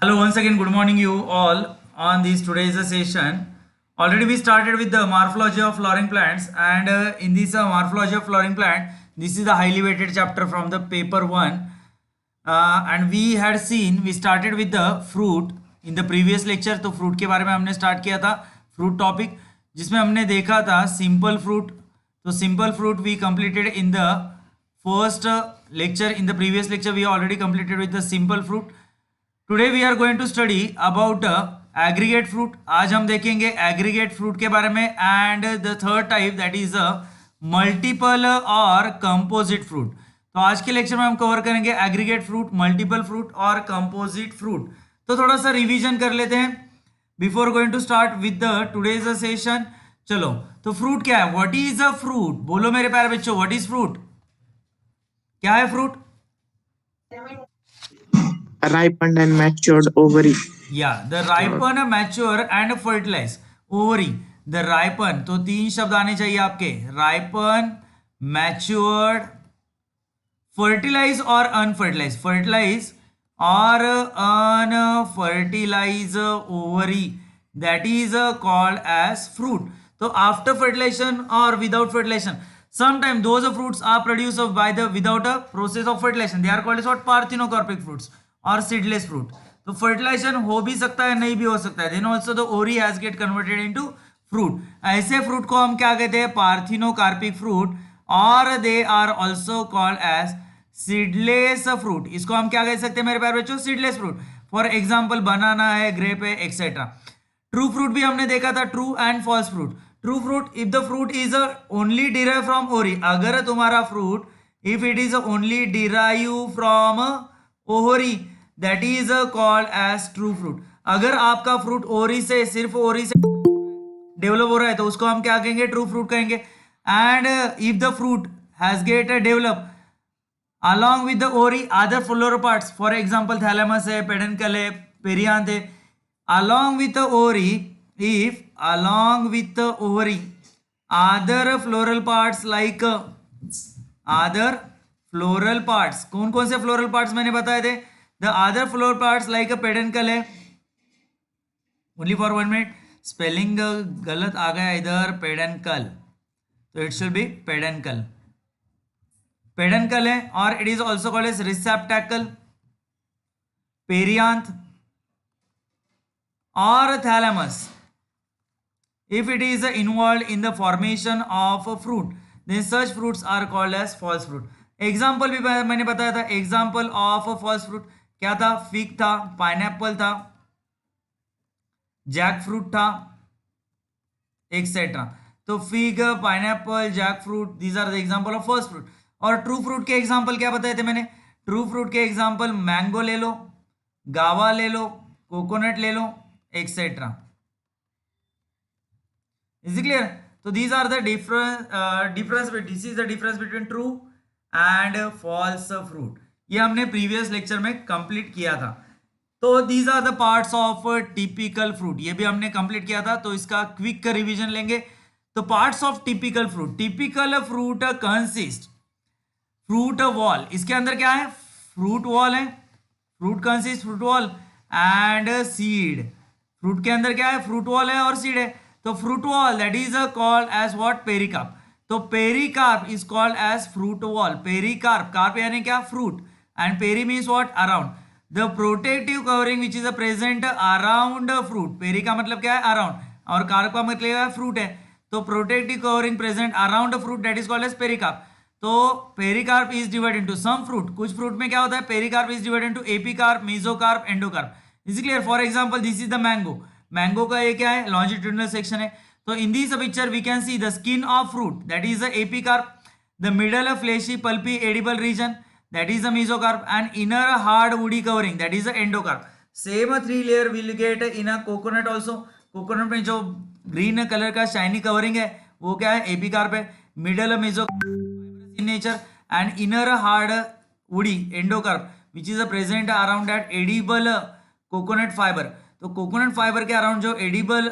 Hello, once again, good morning, you all. On this today's session, already we started with the morphology of flowering plants, and in this morphology of flowering plant, this is the highly weighted chapter from the paper one. And we started with the fruit in the previous lecture. तो fruit के बारे में हमने start किया था fruit topic, जिसमें हमने देखा था simple fruit. तो simple fruit we completed in the first lecture. In the previous lecture, we already completed with the simple fruit. Today we are going to study about aggregate fruit. आज हम देखेंगे aggregate fruit के बारे में and the third type that is multiple और composite fruit. तो आज के लेक्चर में हम कवर करेंगे एग्रीगेट फ्रूट, मल्टीपल फ्रूट और कंपोजिट फ्रूट. तो थोड़ा सा रिवीजन कर लेते हैं before going to start with the today's session. चलो, तो फ्रूट क्या है? What is a fruit? बोलो मेरे प्यारे बच्चों, व्हाट इज फ्रूट? क्या है fruit? Ripened and matured ovary. Yeah, the ripen, mature and fertilize. Ovary, the ripen. तो तीन शब्द आने चाहिए आपके: राइपन, मैच्योर्ड, फर्टिलाइज और अनफर्टिलाइज. फर्टिलाइज और unfertilize ovary, that is called as fruit. तो आफ्टर फर्टिलाइजेशन और without fertilization, sometimes those fruits are produced by the without a process of fertilization. They are called as what? Parthenocarpic fruits और seedless fruit. तो fertilization हो भी सकता है, नहीं भी हो सकता है. Then also the ovary has get converted into fruit. ऐसे फ्रूट को हम क्या कहते हैं? पार्थिनोकार्पिक फ्रूट, और they are also called as seedless fruit. इसको हम क्या कह सकते हैं मेरे प्यारे बच्चों? Seedless fruit. For example banana है, ग्रेप है, एक्सेट्रा. ट्रू फ्रूट भी हमने देखा था, true and false fruit. True fruit, if the fruit is only derive from ovary. अगर तुम्हारा fruit if it is only derive from ovary, that is called as true fruit. अगर आपका fruit ओरी से, सिर्फ ओरी से डेवलप हो रहा है, तो उसको हम क्या कहेंगे? ट्रू फ्रूट कहेंगे. And if the fruit has get develop along with the ori other floral parts, for example thalamus है, peduncle है, perianth है, along with the ori, if along with the ovary other floral parts like other floral parts, कौन कौन से floral parts मैंने बताए थे? the other floral parts like a peduncle है. only for 1 minute, spelling गलत आ गया इधर, peduncle, तो it should be peduncle. Peduncle है, और it is also called as receptacle, perianth और thalamus. If it is involve in the formation of fruit, then such fruits are called as false fruit. Example भी मैंने बताया था. Example of false fruit क्या था? Fig था, pineapple था, jackfruit था, एक्सेट्रा. तो fig, pineapple, jackfruit, these are the example of false fruit. और ट्रू फ्रूट के एग्जाम्पल क्या बताए थे मैंने? ट्रू फ्रूट के एग्जाम्पल मैंगो ले लो, गावा ले लो, कोकोनट ले लो, एक्सेट्रा. Is it clear? तो these are the difference this is the difference between true and false fruit. ये हमने प्रीवियस लेक्चर में कंप्लीट किया था. तो these are the parts of typical fruit, ये भी हमने कंप्लीट किया था. तो इसका क्विक रिवीजन लेंगे. तो parts of typical fruit. Typical fruit consist fruit wall. इसके अंदर क्या है? फ्रूट वॉल है. Fruit consist fruit wall and seed. Fruit के अंदर क्या है? फ्रूट वॉल है और सीड है. तो fruit wall that is called as what? Pericarp. तो pericarp is called as fruit wall. Pericarp, carp यानी क्या? Fruit, and peri means what? Around. The protective covering which is present around fruit. Peri का मतलब क्या है? Around, और carp का मतलब है फ्रूट है. तो protective covering present around fruit, that is called as pericarp. तो pericarp is divide into some fruit. कुछ फ्रूट में क्या होता है? Pericarp is divide into epicarp, mesocarp, endocarp. Is clear? For example this is the mango. Mango का ये क्या है? लॉन्जिट्यूडिनल सेक्शन है. तो in this picture we can see the skin of fruit, that is the epicarp. The middle fleshy pulpy edible reason, that is the mesocarp. And inner hard woody covering, that is the endocarp. Same 3 layer will get in a coconut also. Coconut में जो green colour का shiny covering है वो क्या है? Epicarp है. Middle meso in nature, and inner hard woody endocarp which is present around that edible coconut fiber. तो coconut fibre के अराउंड जो एडिबल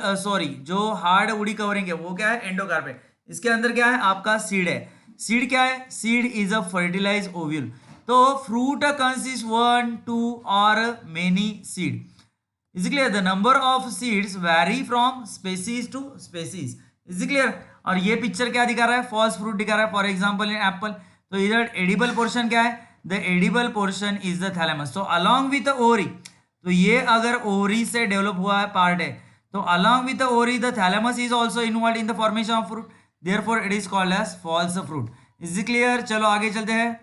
जो हार्ड वुडी कवरिंग है वो क्या है? एंडोकार्प है. इसके अंदर क्या है? आपका सीड है. सीड क्या है? Seed is a fertilize ovule. तो फ्रूट कंसिस्ट 1, 2 और many seed. Is clear. The number of seeds vary from species to species. Is clear. और ये पिक्चर क्या दिखा रहा है, फॉल्स फ्रूट दिखा रहा है. फॉर एग्जाम्पल इन एप्पल, तो इधर एडिबल पोर्शन क्या है, the edible portion is the thalamus. तो अलॉन्ग विथ ओरी, तो ये अगर ओरी से डेवलप हुआ है पार्ट है, तो along with the ovary the thalamus is also involve in the formation of fruit, therefore it is called as false fruit. Is clear. चलो आगे चलते हैं.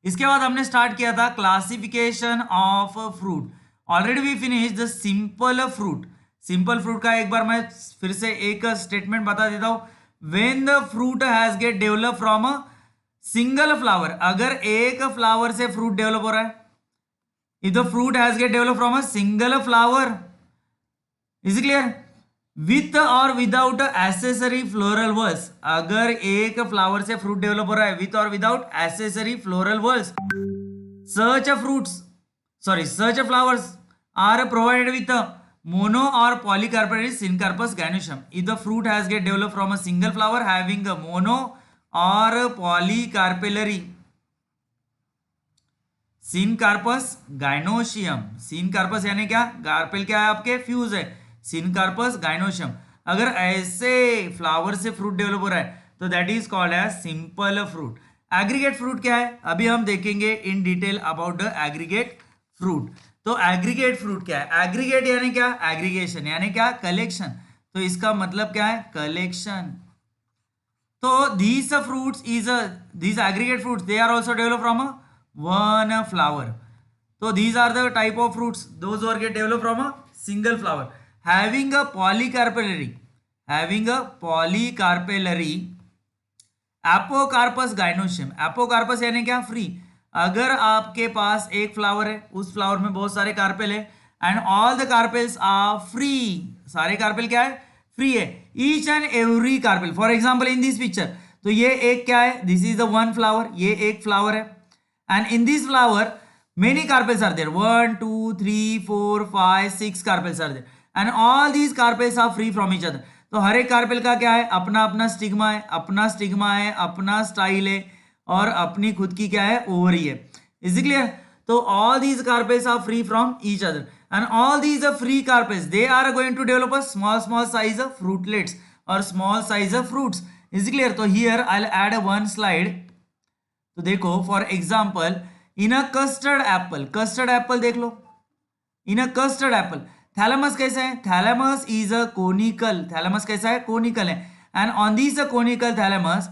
इसके बाद हमने स्टार्ट किया था classification of fruit. Already we finish the simple fruit. Simple fruit का एक बार मैं फिर से एक स्टेटमेंट बता देता हूं. When the fruit has get develop from a single flower, अगर एक फ्लावर से फ्रूट डेवलप हो रहा है, if the fruit has get develop from a single flower, is clear, with और विदाउट एसेसरी फ्लोरल वर्ड्स, अगर एक फ्लावर से फ्रूट डेवलप हो रहा है विथ और without accessory floral words, such fruits, such flowers are provided with a mono or polycarpellary syncarpous gynoecium. If the fruit has get developed from a single flower having a mono or polycarpellary syncarpous gynoecium, syncarpous यानी क्या, carpel क्या है आपके, fuse है, syncarpous gynoecium, अगर ऐसे flower से fruit develop हो रहा है तो that is called as simple fruit. Aggregate fruit क्या है, अभी हम देखेंगे in detail about the aggregate fruit. तो एग्रीगेट फ्रूट क्या है, एग्रीगेट यानी क्या, एग्रीगेशन यानी क्या, कलेक्शन. तो इसका मतलब क्या है, कलेक्शन. तो these fruits is these aggregate fruits, they are also developed from a one flower. So these are the type of fruits, those who are get developed from a single flower having a polycarpellary, apocarpous gynoecium. Apocarpous यानी क्या, free. अगर आपके पास एक flower है, उस flower में बहुत सारे कार्पेल है, and all the carpels are free, सारे कार्पेल क्या है, फ्री है. Each and every carpel, for example in this picture, तो ये एक क्या है, this is the one flower, ये एक फ्लावर है, and in this flower many carpels are there, 1 2 3 4 5 6 carpels are there, and all these carpels are free from each other. तो हर एक कार्पेल का क्या है, अपना अपना स्टिग्मा है, अपना स्टाइल है, और अपनी खुद की क्या है, ओवरी है. Is clear. तो all these carpels are free from each other, and all these free carpels they are going to develop a small size fruitlets और small size fruits. Is clear. तो here I will add one slide. तो देखो for example in a custard apple देख लो. In a custard apple thalamus कैसा है, thalamus is a conical, thalamus कैसा है, कोनिकल है, and on this conical thalamus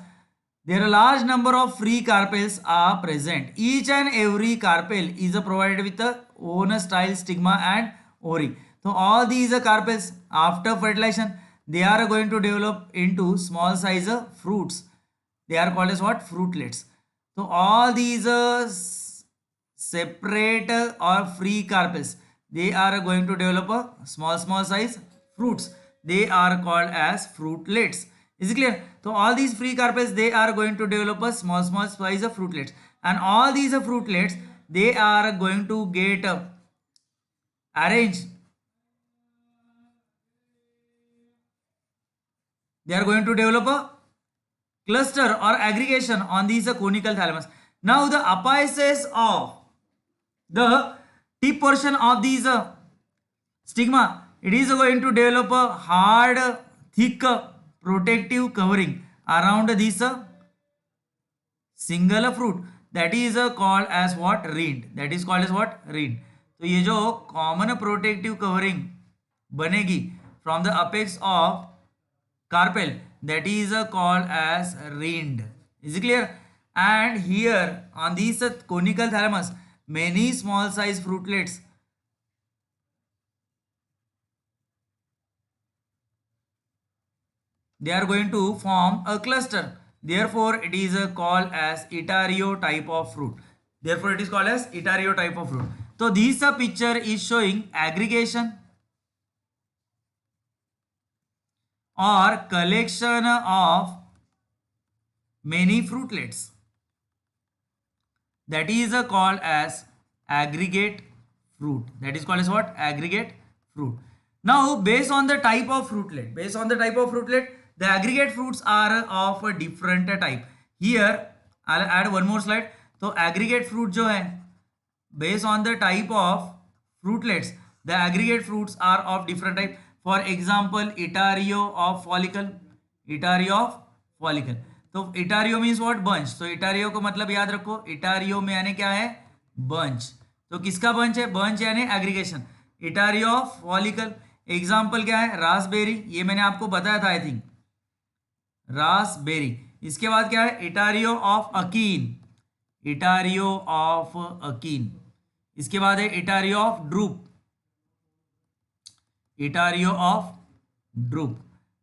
there are large number of free carpels are present. Each and every carpel is provided with own style stigma and ovary. तो all these carpels after fertilization they are going to develop into small size fruits, they are called as what, fruitlets. So all these separate or free carpels, they are going to develop a small size fruits, they are called as fruitlets. Is it clear? So all these free carpels, they are going to develop a small size of fruitlets, and all these fruitlets, they are going to get arranged, they are going to develop a cluster or aggregation on these conical thalamus. Now the apices of the tip portion of these stigma, it is going to develop a hard thick protective covering around this single fruit, that is called as what, rind. That is called as what, rind. तो ये जो common protective covering बनेगी from the apex of carpel, that is called as rind. Is it clear? And here on these conical thalamus, many small size fruitlets, they are going to form a cluster, therefore it is called as Itario type of fruit. Therefore it is called as Itario type of fruit. So this picture is showing aggregation or collection of many fruitlets, that is called as aggregate fruit. That is called as what, aggregate fruit. Now based on the type of fruitlet, the aggregate fruits are of a different type. Here I'll add one more slide. तो aggregate fruit जो है based on the type of fruitlets, the aggregate fruits are of different type. For example etaerio of follicle, etaerio of follicle. तो etaerio means what? Bunch. तो इटारियो को मतलब याद रखो, इटारियो में यानी क्या है? बंच. तो किसका बंच है? बंच यानी aggregation. Etaerio of follicle. Example क्या है? रासबेरी, ये मैंने आपको बताया था आई थिंक, रासबेरी. इसके बाद क्या है? Etaerio of achene, etaerio of achene. इसके बाद है etaerio of drupe, etaerio of drupe.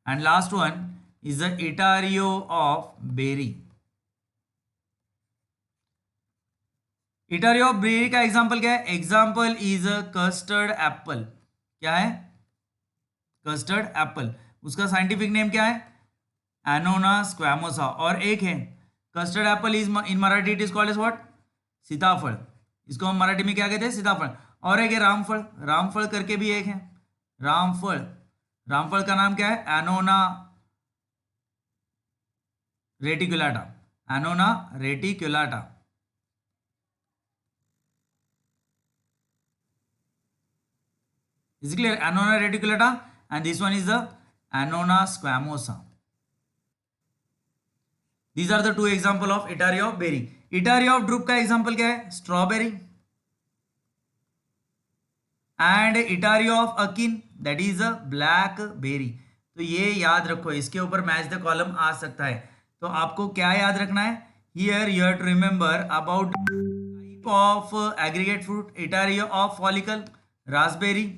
And last one is the etaerio of berry. Etaerio of berry का एग्जाम्पल क्या है? Example is a custard apple. क्या है? Custard apple. उसका scientific name क्या है? Annona squamosa. और एक है custard apple is in Marathi it is called as what? Sitaphal. इसको हम मराठी में क्या कहते हैं? सीताफल. और एक है रामफल, रामफल करके भी एक है रामफल. रामफल का नाम क्या है? Annona reticulata, Annona reticulata. Is it clear? Annona reticulata, and this one is the Annona squamosa. These are the two example of Itaria of berry. Itaria of drupe का example क्या है? Strawberry. And Itaria of akin, that is a blackberry. तो ये याद रखो, इसके ऊपर match the column आ सकता है. तो आपको क्या याद रखना है? Here you have to remember about type of aggregate fruit. Itaria of follicle, raspberry.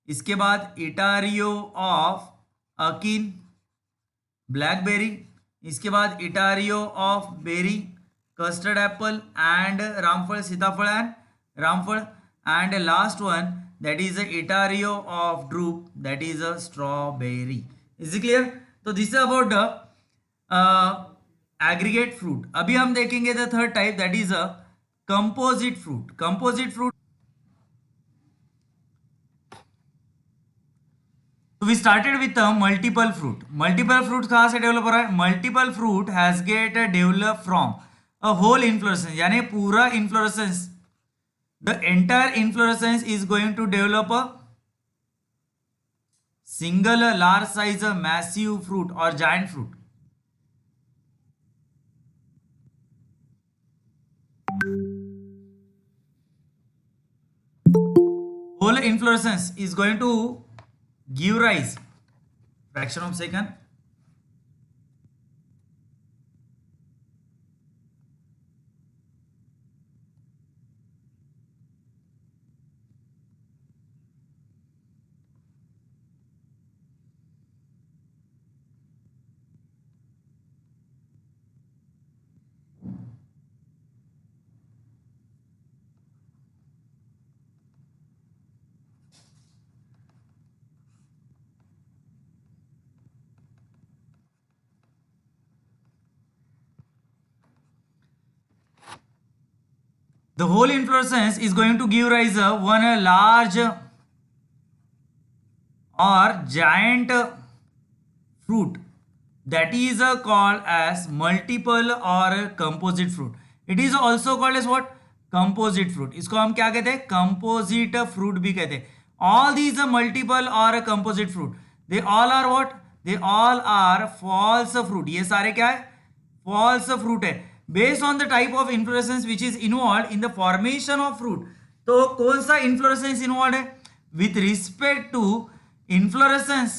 इसके बाद इटारियो ऑफ अकीन, ब्लैकबेरी. इसके बाद etaerio of berry, custard apple. And ramphal, sitaphal and ramphal. And last one that is etaerio of drupe, that is a strawberry. Is it clear? तो this is about the aggregate fruit. अभी हम देखेंगे the third type, that is a composite fruit. Composite fruit. We started with a multiple fruit. Multiple fruit कहाँ से develop हो रहा है? Multiple fruit has get developed from a whole inflorescence, यानी पूरा inflorescence. The entire inflorescence is going to develop a single large size massive fruit or giant fruit. Whole inflorescence is going to give rise, fraction of second, the whole inflorescence is going to give rise one large or giant fruit, that is called as multiple or composite fruit. It is also called as what? Composite fruit. इसको हम क्या कहते हैं? Composite fruit भी कहते हैं. All these multiple or composite fruit, they all are what? They all are false fruit. ये सारे क्या है? False fruit है. Based on the type of inflorescence which is involved in the formation of fruit. तो कौन सा inflorescence involved है? With respect to inflorescence,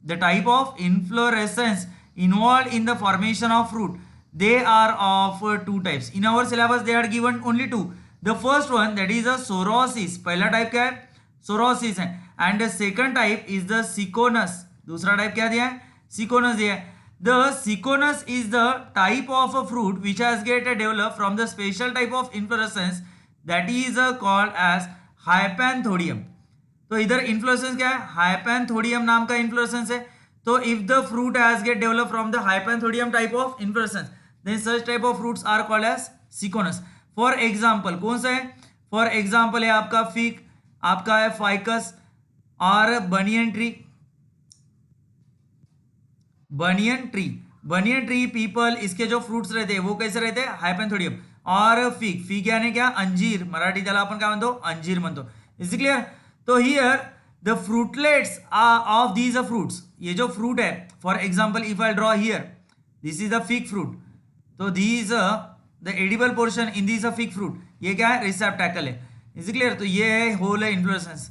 the type of inflorescence involved in the formation of fruit, they are of two types. In our syllabus they are given only two. The first one, that is a sorosis. पहला type क्या है? Sorosis है. And the second type is the सिकोनस. दूसरा type क्या दिया है? सिकोनस दिया है. The Ciconus is the type of a fruit which has get developed from the special type of inflorescence that is called as hypanthodium. तो इधर inflorescence क्या है? hypanthodium नाम का inflorescence है. तो if the fruit has get developed from the hypanthodium type of inflorescence, then such type of fruits are called as Ciconus. For example, कौन सा है? For example है आपका fig, आपका है ficus और banyan tree. Banyan tree, banyan tree, people, इसके जो फ्रूट्स रहते हैं वो कैसे रहते हैं? हायपॅन्थोडियम. और फिग, फिग यानी क्या? अंजीर. मराठी त्याला आपण काय म्हणतो? अंजीर म्हणतो. Is clear? तो here the fruitlets of these fruits, ये जो फ्रूट है, for example if I draw here, this is the fig fruit, तो these the edible portion in this fig fruit, ये क्या है, रिसेप्टैकल है, इज क्लियर। तो ये है होल इन्फ्लोरेसेंस,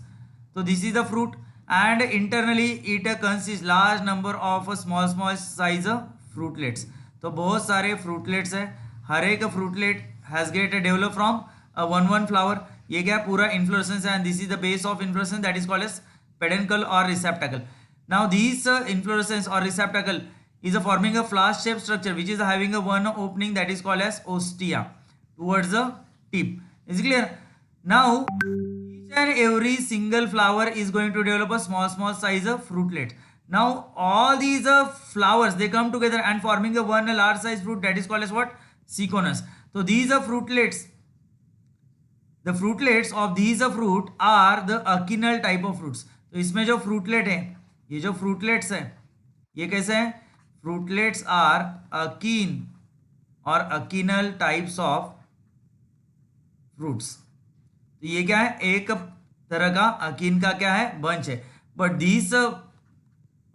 तो this is the fruit and internally it consist large number of small small size fruitlets. तो बहुत सारे फ्रूटलेट्स है, हर एक fruitlet has get develop from one flower, ये क्या पूरा इन्फ्लोरेसेंस है and this is the base of inflorescence that is called as peduncle और रिसेप्टैकल। नाउ दिस इन्फ्लोरेसेंस और रिसेप्टैकल is forming a flask shaped structure which is having a one opening that is called as ostia towards the tip, is clear. Now each and every single flower is going to develop a small size of fruitlet. Now all these flowers they come together and forming a one large size fruit that is called as what, sequoias. So these are fruitlets, the fruitlets of these fruit are the akinal type of fruits. तो इसमें जो fruitlet है, ये जो fruitlets है ये कैसे हैं, fruitlets are akin और akinal types of fruits. तो ये क्या है, एक तरह का अकीन का क्या है, बंच है, but these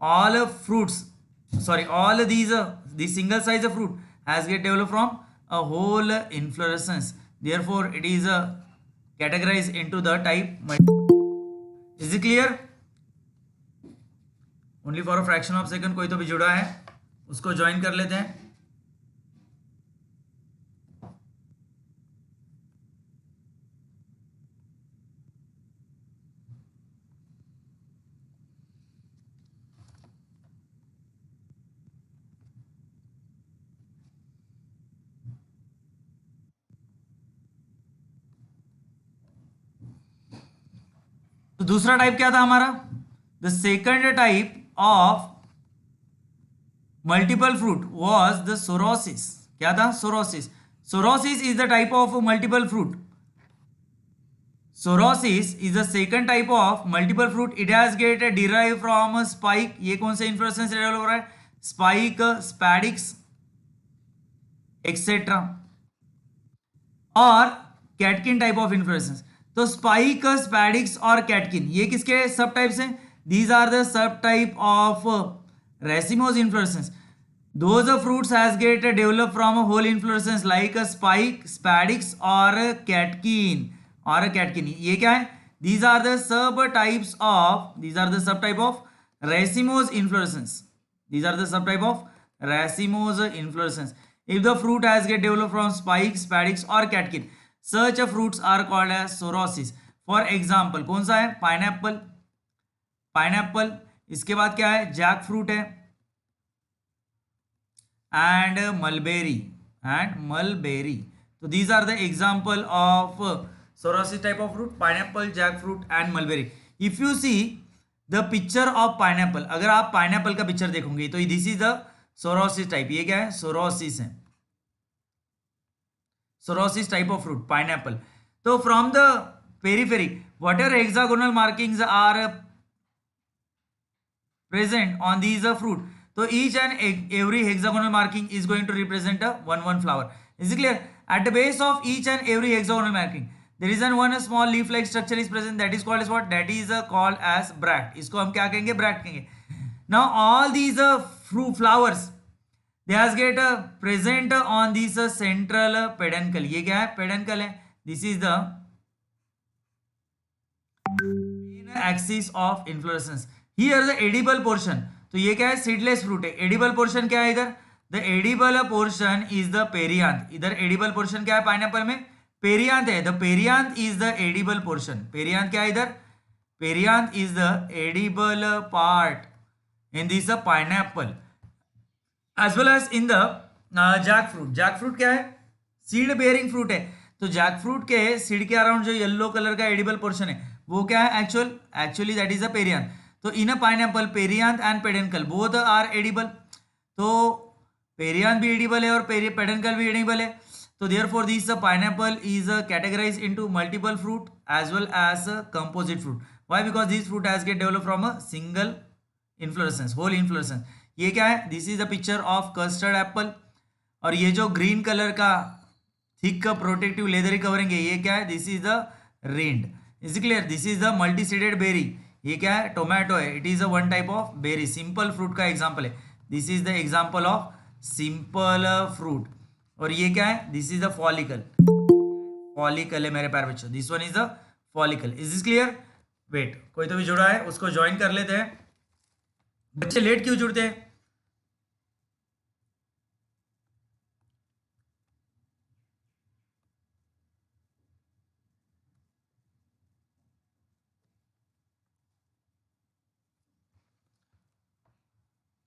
all fruits, sorry, all these the single size fruit has get developed from a whole inflorescence, therefore it is categorized into the type. Is it clear? Only for a fraction of second कोई तो भी जुड़ा है उसको join कर लेते हैं। तो दूसरा टाइप क्या था हमारा, the second type of multiple fruit was the sorosis. क्या था, sorosis. Sorosis is the type of multiple fruit, sorosis is the second type of multiple fruit, it has get derive from spike, ये कौन से inflorescence से develop हो रहा है, spike, spadix etcetera, और कैटकिन टाइप ऑफ इन्फ्लोरेसेंस। तो spike, spadix और कैटकिन ये किसके सब टाइप्स हैं, these are the subtype of racemose inflorescence. Those fruits has get developed from a whole inflorescence like a spike, spadix or a catkin or a catkin. ये क्या है, these are the subtypes of, these are the subtype of racemose inflorescence. These are the subtype of racemose inflorescence. If the fruit has get developed from spike, spadix or catkin, such fruits are called as sorosis. For example, कौन सा है, pineapple, pineapple, इसके बाद क्या है, jackfruit है and mulberry, तो these are the example of sorosis type of fruit, pineapple, jackfruit and mulberry. If you see the picture of pineapple, अगर आप पाइनएप्पल का पिक्चर देखोगे तो this is the sorosis type, ये क्या है, सोरोसिस है, sorosis type of fruit pineapple. तो from the periphery what are hexagonal markings are present on these fruit, so each and every hexagonal marking is going to represent a one flower. Is it clear? At the base of each and every hexagonal marking there is one small leaf like structure is present, that is called as what, that is called as bract. इसको हम क्या कहेंगे, bract कहेंगे। now all these fruit flowers they has get present on this central peduncle, ये क्या है, peduncle है, this is the main axis of inflorescence. Here the edible portion, तो ये क्या है, सीडलेस फ्रूट है, एडिबल पोर्शन क्या है इधर, the edible portion is the perianth, इधर एडिबल पोर्शन क्या है पाइनएप्पल में, पेरियांथ है, the perianth is the edible portion, perianth क्या है इधर, perianth is the edible part in this pineapple as well as in the jack fruit. Jack fruit क्या है, सीड बेयरिंग फ्रूट है, तो जैक फ्रूट के सीड के अराउंड जो येलो कलर का एडिबल पोर्शन है वो क्या है, actually that is the perianth. तो in a pineapple perianth and peduncle both are edible, तो पेरियांथ भी एडिबल है और पेडनकल भी एडिबल है, तो therefore this pineapple is categorised into multiple fruit as well as composite fruit. Why, because this fruit has get develop from a single inflorescence, whole inflorescence. ये क्या है, this is the picture of custard apple, और ये जो green colour का thick protective leathery covering है ये क्या है, this is the rind, is clear? This is the multiseeded berry. ये क्या है? टोमेटो है. It is a one type of berry. Simple fruit का एग्जाम्पल है. This is the example of simple fruit. और ये क्या है? This is the follicle. Follicle है मेरे प्यारे बच्चों. This one is the follicle. Is this clear? Wait, कोई तो भी जुड़ा है उसको ज्वाइन कर लेते हैं. बच्चे लेट क्यों जुड़ते हैं?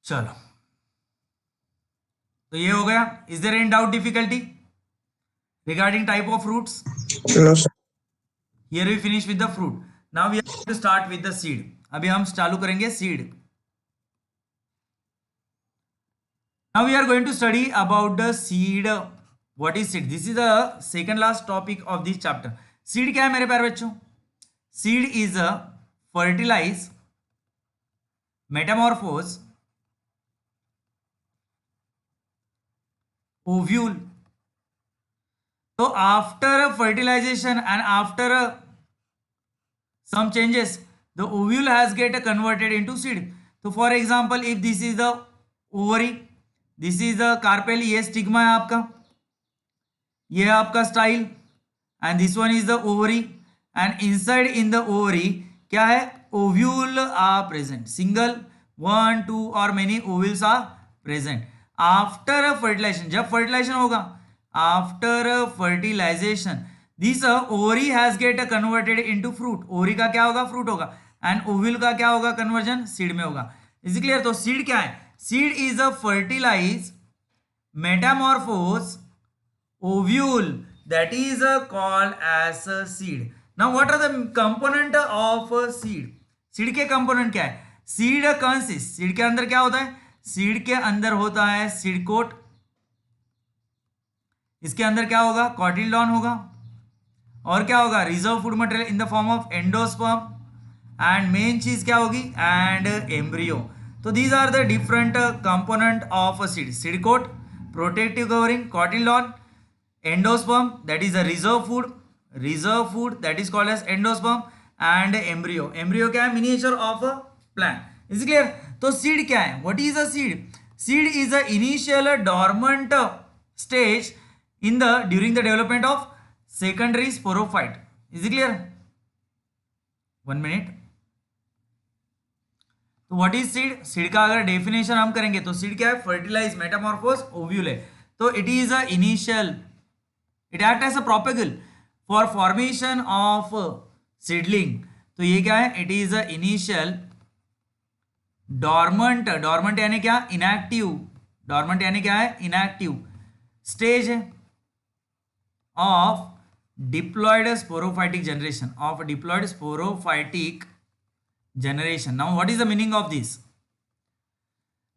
चलो, तो ये हो गया. Is there any doubt, difficulty regarding type of fruits? No, sir. Here we finish with the fruit. Now we are going to start with the seed. अभी हम चालू करेंगे seed. Now we are going to study about the seed. What is seed? This is the second last topic of this chapter. Seed क्या है मेरे प्यारे बच्चों? Seed is a fertilized, metamorphose, ovule. So after fertilization and after some changes, the ovule has get converted into seed. So for example, if this is the ovary, this is the carpel, ये stigma है आपका, ये है आपका style, and this one is the ovary, and inside in the ovary क्या है? ovule are present. Single, 1, 2 or many ovules are present. After fertilization, जब fertilization होगा, after fertilization, this ovary has get converted into fruit. ovary का क्या होगा? fruit होगा. and ovule का क्या होगा? conversion seed में होगा. is it clear? तो seed क्या है? seed is a fertilized, metamorphose, ovule, that is called as a seed. Now what are the component of seed? seed के component क्या है? seed consists, seed के अंदर क्या होता है? seed के अंदर होता है seed coat. इसके अंदर क्या होगा? कॉटिलडॉन होगा. और क्या होगा? Reserve food material in the form of endosperm. And main चीज क्या होगी? And embryo. तो these are the different component of seed. Seed coat, protective covering, cotyledon, endosperm that is a reserve food that is called as endosperm, and embryo. Embryo क्या है? Miniature of a plant. Is clear? तो seed क्या है? What is a seed? Seed is a initial dormant stage in the during the development of secondary sporophyte. is it clear? 1 minute. तो what is seed? seed का अगर definition हम करेंगे तो seed क्या है? fertilized, metamorphose, ovule. तो it is a initial, it act as a propagule for formation of seedling. तो ये क्या है? it is a initial dormant. dormant यानी क्या? inactive. dormant यानी क्या है? inactive stage है of diploid sporophytic generation. Now what is the meaning of this?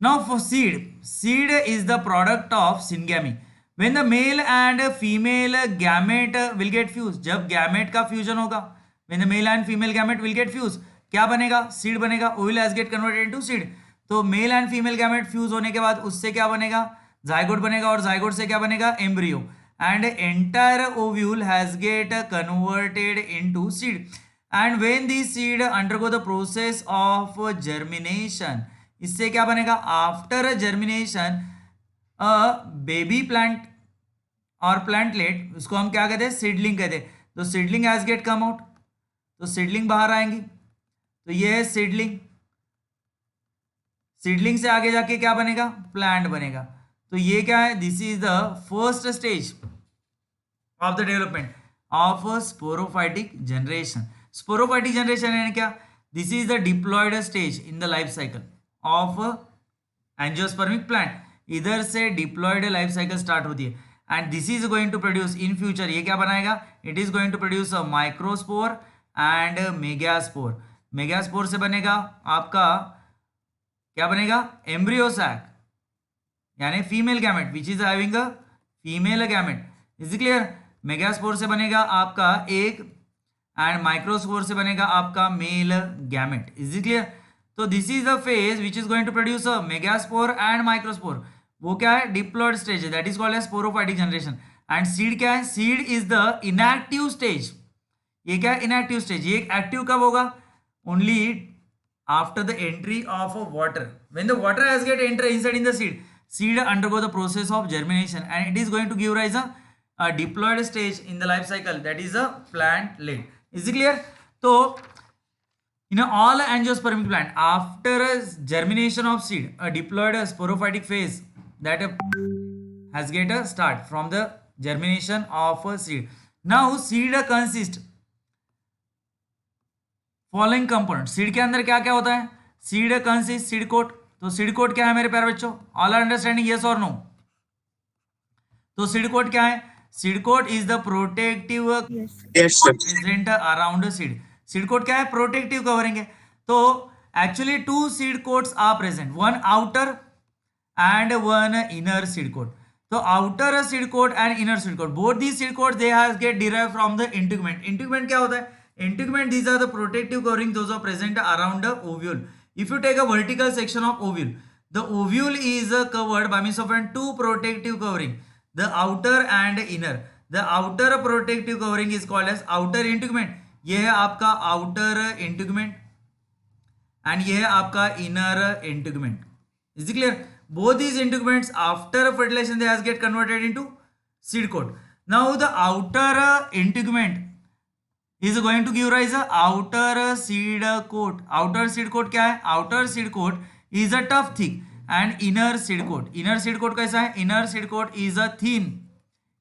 Now for seed is the product of syngamy. When the male and female gamete will get fused, जब gamete का fusion होगा, when the male and female gamete will get fused, क्या बनेगा? seed बनेगा. ovule has get converted into seed. तो male and female gamete fuse होने के बाद उससे क्या बनेगा? zygote बनेगा. और zygote से क्या बनेगा? embryo. and entire ovule has get converted into seed. and when the seed undergo the process of germination, इससे क्या बनेगा? after germination a baby plant और plantlet, उसको हम क्या कहते हैं? seedling कहते हैं. तो seedling has get come out, तो seedling बाहर आएंगी. तो ये है seedling. seedling से आगे जाके क्या बनेगा? plant बनेगा. तो ये क्या है? This is the first stage of the development of sporophytic generation. Sporophytic generation यानी क्या? This is the diploid stage in the life cycle of angiospermic plant. इधर से डिप्लॉयड लाइफ साइकिल स्टार्ट होती है. And this is going to produce in future, ये क्या बनाएगा? It is going to produce a microspore and megaspore. Megaspore से बनेगा आपका क्या बनेगा? एम्ब्रियो सैक यानी female gamete which is having a female gamete. Is clear? Megaspore से बनेगा आपका एक, एंड माइक्रोस्पोर से बनेगा आपका मेल गैमेट. Is clear? तो this is the phase which is going to produce a megaspore and microspore. वो क्या है? डिप्लॉयड स्टेज है, that is called as sporophytic generation. And seed क्या है? Seed is the inactive stage. ये क्या है, इनएक्टिव स्टेज। ये एक्टिव कब होगा, only after the entry of water, when the water has get enter inside in the seed undergo the process of germination and it is going to give rise a diploid stage in the life cycle, that is a plant late. Is it clear? So in all angiospermic plant, after germination of seed, a diploid sporophytic phase that has get a start from the germination of a seed. Now seed consists following component. Seed के अंदर क्या क्या होता है, seed consist seed coat. तो seed coat क्या है मेरे प्यारे बच्चों, ऑल आर अंडरस्टैंडिंग, यस और नो? तो सीड कोट क्या है, seed coat is the protective Yes, sir. Present around seed. Seed coat क्या है, प्रोटेक्टिव कवरिंग है। तो actually two seed coats are present, one outer and one inner seed coat. तो outer seed coat and inner seed coat, both these seed coats they has get derived from the integument. Integument क्या होता है, integument these are the protective covering those are present around the ovule. If you take a vertical section of ovule, the ovule is covered by means of two protective covering, the outer and inner. The outer protective covering is called as outer integument. ये है आपका outer integument and ये है आपका inner integument. Is it clear? Both these integuments after fertilization they has get converted into seed coat. Now the outer integument is going to give rise a outer seed coat. Outer seed coat क्या है, outer seed coat is a tough thick and inner seed coat. Inner seed coat कैसा है, inner seed coat is a thin.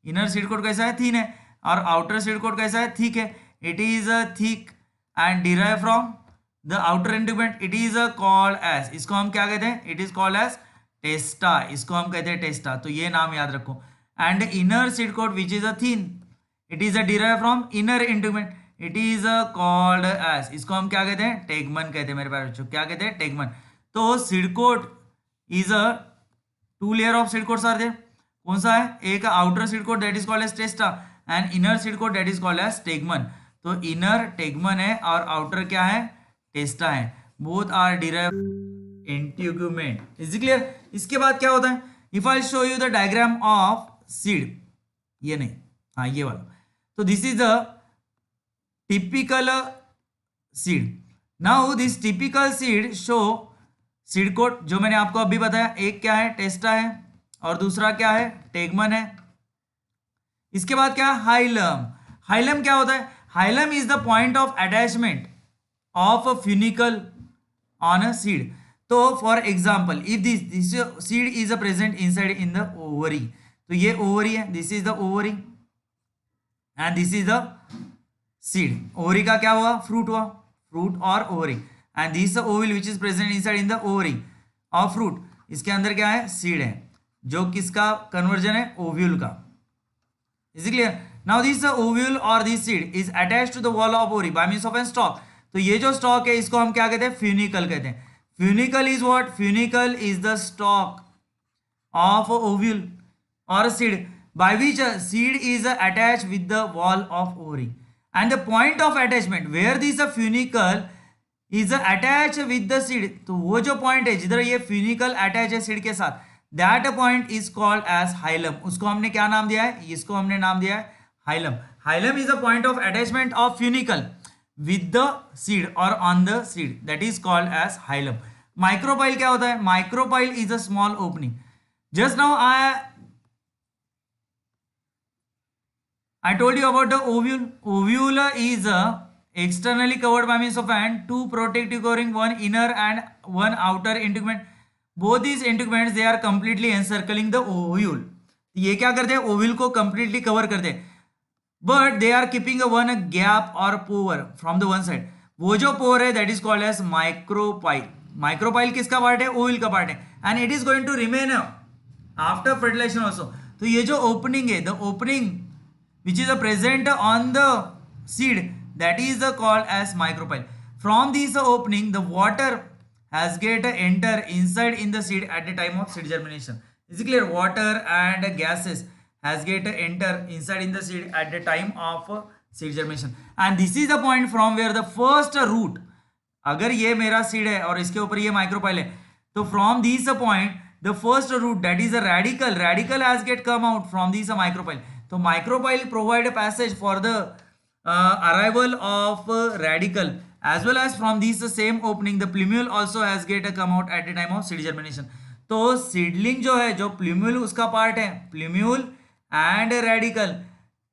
Inner seed coat कैसा है, thin है, और outer seed coat कैसा है, thick है. It is a thick and derived from the outer integument. It is called as, इसको हम क्या कहते हैं, it is called as टेस्टा, इसको हम कहते हैं टेस्टा। तो ये नाम याद रखो। And inner seed coat which is a thin, it is a derive from inner integument, it is called as, इसको हम क्या कहते हैं, टेगमन कहते हैं मेरे प्यारे बच्चों, क्या कहते हैं, टेगमन। तो seed coat is a two layer of seed coats are there. कौन सा है, एक outer seed coat that is called as testa and inner seed coat that is called as tegmen. तो इनर टेगमन है और आउटर क्या है, टेस्टा है। Both are derive integument. Is clear? इसके बाद क्या होता है, if I show you the diagram of seed, ये नहीं, हाँ ये वाला। तो this is a typical seed. Now this typical seed show seed coat, जो मैंने आपको अभी बताया, एक क्या है, टेस्टा है और दूसरा क्या है, टेगमन है। इसके बाद क्या है, हाइलम। हाइलम क्या होता है, hilum is the point of attachment of funicle on a seed. तो for example if this seed is a present inside in the ovary, तो ये ओवरी है, this is the ovary and this is the seed. Ovary का क्या हुआ, fruit हुआ, fruit और ovary, and this ovule which is present inside in the ovary और fruit. इसके अंदर क्या है, सीड है, जो किसका कन्वर्जन है, ओव्यूल का। Is it clear? Now this ovule और this seed is attached to the wall of ovary by means of an stalk. तो ये जो स्टॉक है इसको हम क्या कहते हैं, फ्यूनिकल कहते हैं। Funicle is what? Funicle is the stalk of ovule or seed by which a seed is attached with the wall of ovary. And the point of attachment where this funicle is attached with the seed, तो वो जो point है जिधर ये funicle attach है seed के साथ, that point is called as hilum. उसको हमने क्या नाम दिया है, इसको हमने नाम दिया है hilum. Hilum is the point of attachment of funicle with the seed or on the seed, that is called as hilum. Micropyle क्या होता है, micropyle is a small opening. Just now I told you about the ovule. Ovule is externally covered by means of and two protective covering, one inner and one outer integument. Both these integuments they are completely encircling the ovule. ये क्या करते हैं, ovule को completely cover करते हैं, but they are keeping a one gap or pore from the one side. वो जो pore है that is called as micropyle. Micropyle किसका पार्ट है, ओविल का पार्ट है, and it is going to remain after fertilization also. तो ये जो ओपनिंग है, the opening which is present on the seed that is called as micropyle. From this opening the water has get enter inside in the seed at the time of seed germination. Is it clear? Water and gases has get enter inside in the seed at the time of seed germination, and this is the point from where the first root, अगर ये मेरा seed है और इसके ऊपर ये micropyle है, तो from this point the first root that is a radicle has get come out from this micropyle. तो micropyle provide passage for the arrival of radical as well as from this same opening the plumule also has get come out at the time of seed germination. तो seedling जो है, जो plumule उसका part है, plumule and radicle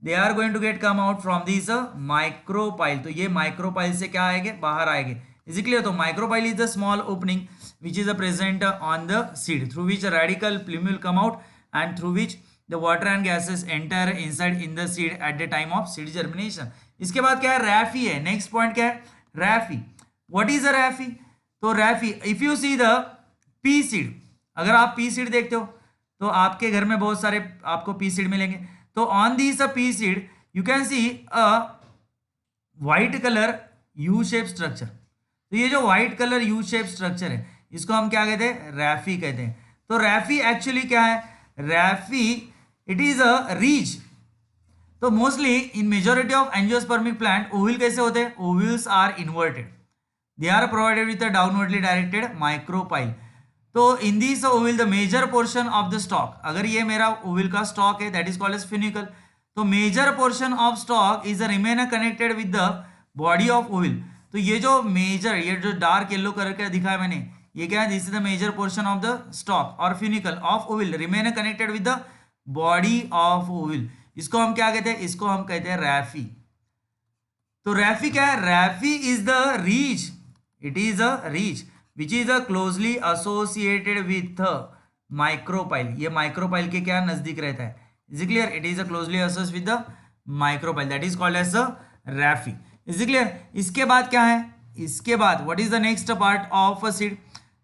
they are going to get come out from this micropyle. तो ये micropyle से क्या आएंगे, बाहर आएंगे. Is it clear? तो micropyle is the small opening which is present on the seed through which a radical plumule come out and through which the water and gases enter inside in the seed at the time of seed germination. इसके बाद क्या है, रैफी है. Next point क्या है, रैफी. What is a raphe? तो raphe, if you see the pea seed, अगर आप पी सीड देखते हो तो आपके घर में बहुत सारे आपको पी सीड मिलेंगे. तो on this P seed you can see a white colour U shape structure. तो ये जो white colour U shape structure है इसको हम क्या कहते हैं, रैफी कहते हैं. तो रैफी एक्चुअली क्या है, रैफी इट इज अ रीज. तो mostly in majority of angiospermic plant ovule कैसे होते हैं, ovules are inverted, they are provided with a downwardly directed micropyle. तो in this ovule the major portion of the stalk, अगर ये मेरा ovule का stalk है that is called as funicle, तो major portion of stalk is remain connected with the body of ovule. तो ये जो मेजर, ये जो डार्क येलो कलर का दिखा है मैंने, ये क्या है, this is the major portion of the stalk और funicle of ovule remain connected with the body of ovule. इसको हम क्या कहते हैं, इसको हम कहते हैं रैफी. तो रैफी क्या है, raphe is the ridge, it is a ridge which is a closely associated with micropyle. ये माइक्रोपाइल के क्या नजदीक रहता है, is clear? It is a closely associated with the micropyle, that is called as a raphe. Is clear? इसके बाद क्या है, इसके बाद what is the next part of a seed,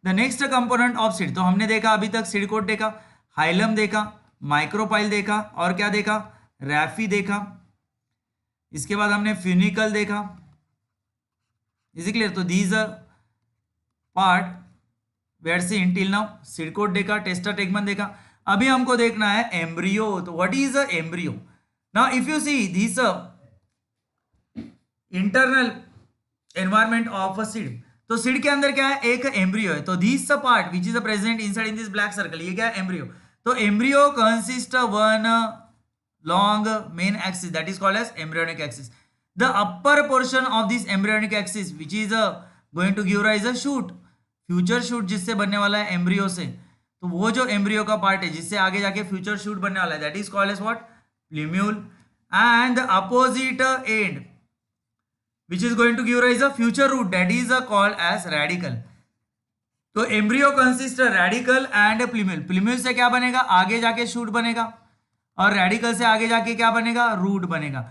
the next component of seed. तो हमने देखा अभी तक सीड कोट देखा, हाइलम देखा, माइक्रोपाइल देखा और क्या देखा, रैफी देखा. इसके बाद हमने फ्यूनिकल देखा. Is clear? तो these part we are seen till now. Seed coat देखा, टेस्टर टेगमन देखा. अभी हमको देखना है एम्ब्रियो. तो what is a embryo? Now if you see this internal environment of a seed, तो सीड के अंदर क्या है, एक एम्ब्रियो है. तो this part which is present inside in this black circle, ये क्या है, एम्ब्रियो. तो embryo consist one long main axis that is called as embryonic axis. The upper portion of this embryonic axis which is going to give rise a shoot, future shoot जिससे बनने वाला है embryo से. तो वो जो embryo का part है जिससे आगे जाके फ्यूचर शूट बनने वाला है that is called as what, plumule. And the opposite end which is going to give rise a future root that is called as radical. तो embryo consist radical and plumule. Plumule से क्या बनेगा, आगे जाके shoot बनेगा और radical से आगे जाके क्या बनेगा, रूट बनेगा.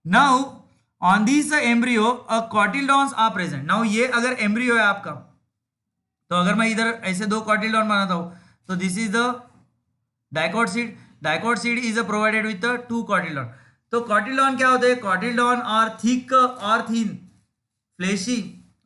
Now on this embryo a cotyledons are present. Now ये अगर एम्ब्रियो है आपका, तो अगर मैं इधर ऐसे दो कॉटिलडॉन बनाता हूं तो this is the dicot seed. Dicot seed is provided with two cotyledon. तो कॉटिलडॉन क्या होते हैं, कॉटिलडॉन आर थिक और थिन, फ्लेशी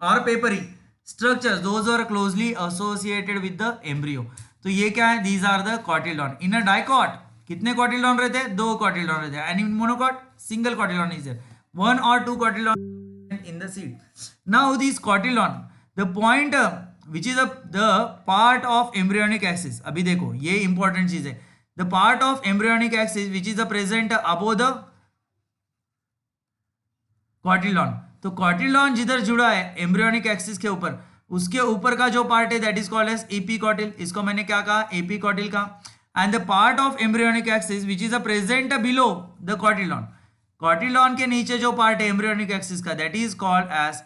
और papery structures, those are closely associated with the embryo. तो ये क्या है, these are the cotyledon. In a dicot कितने कॉटिलडॉन रहते हैं, दो कॉटिलडॉन रहते हैं. And in monocot single cotyledon is there, one और two cotyledon in the seed. Now this कॉटिलडॉन the point which is the part of embryonic axis. अभी देखो ये इंपॉर्टेंट चीज है, the part of embryonic axis which is present above the कॉटिलडॉन. तो कॉटिलडॉन जिधर जुड़ा है एम्ब्रियोनिक एक्सिस के ऊपर, उसके ऊपर का जो पार्ट है that is called as epicotyl. इसको मैंने क्या कहा, एपीकॉटिल का. And the part of embryonic axis which is present below the cotyledon, cotyledon के नीचे जो पार्ट है एम्ब्रियोनिक एक्सिस का that is called as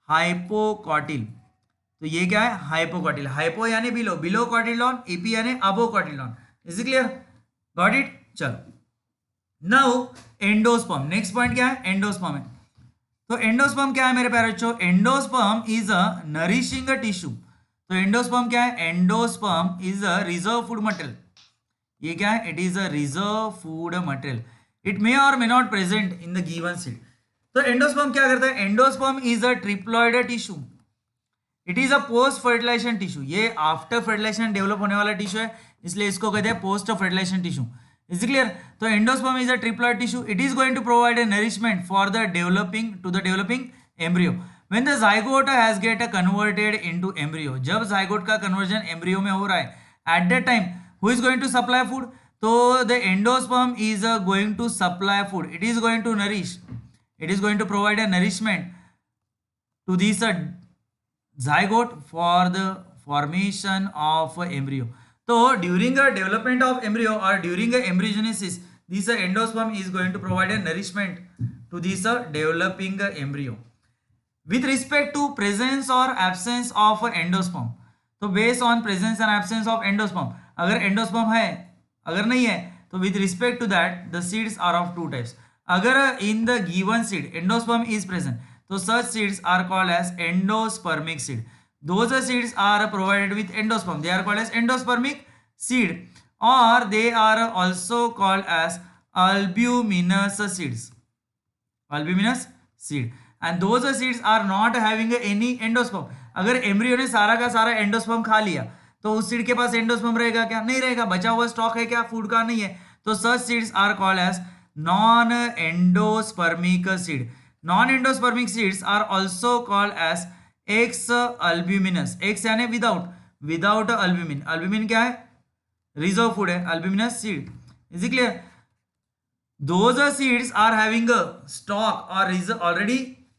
hypocotyl. तो ये क्या है, हाइपोकॉटिल. हाइपो यानी बिलो, बिलो कॉटिलडॉन, एपी यानी above cotyledon. Is it clear, got it? चलो नाउ एंडोस्पर्म. नेक्स्ट पॉइंट क्या है, एंडोस्पर्म है. तो एंडोस्पर्म क्या है मेरे प्यारे बच्चों, endosperm is a nourishing tissue. तो एंडोस्पर्म क्या है, endosperm is a reserve food material. ये क्या है, it is a reserve food material. It may और may not present in the given seed. तो एंडोस्पर्म क्या करता है, endosperm is a triploid tissue. It is a post fertilization tissue. ये after fertilization develop होने वाला टिश्यू है, इसलिए इसको कहते हैं post fertilization tissue. Is clear? तो endosperm is a triploid tissue. It is going to provide a nourishment for the developing embryo. When the zygote has get converted into embryo, जब zygote का conversion embryo में हो रहा है, at that time who is going to supply food, तो the endosperm is going to supply food. It is going to nourish, It is going to provide a nourishment to this zygote for the formation of embryo. So during a development of embryo or during a embryogenesis, this endosperm is going to provide a nourishment to this developing embryo. With respect to presence or absence of endosperm, तो based on presence and absence of endosperm, अगर endosperm है, अगर नहीं है, तो with respect to that, the seeds are of two types. अगर in the given seed endosperm is present, so such seeds are called as endospermic seed. Those seeds are provided with endosperm, they are called as endospermic seed, or they are also called as albuminous seeds. Albuminous seed. And those seeds are not having any endosperm. अगर embryo ने सारा का सारा endosperm खा लिया तो उस seed के पास एंडोस्पर्म रहेगा क्या? नहीं रहेगा. बचा हुआ स्टॉक है क्या? फूड का नहीं है. तो such seeds are called as non endospermic seed. Non endospermic seeds are also called as ex albuminous. Ex यानी विदाउट अल्ब्यूमिन. अल्ब्यूमिन क्या है? रिजर्व फूड है. Albuminous seed. Is it clear? Those seeds are having a stock or already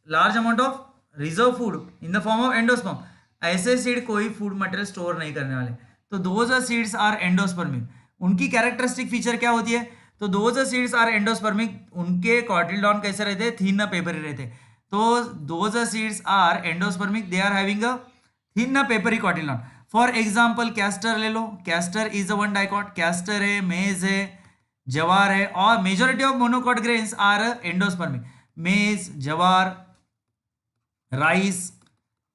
large amount of reserve food in the form of endosperm. ऐसे seed कोई food material store नहीं करने वाले. तो those seeds are endospermic. उनकी characteristic feature क्या होती है? तो those seeds are endospermic. उनके कॉटिलडॉन कैसे रहते हैं? थिन पेपरी रहते. तो those seeds are endospermic. They are having a thin papery cotyledon. For example castor ले लो. Castor is a one dicot. Castor है, मेज है, जवार है, और majority of monocot grains are endospermic. Maize, jowar, rice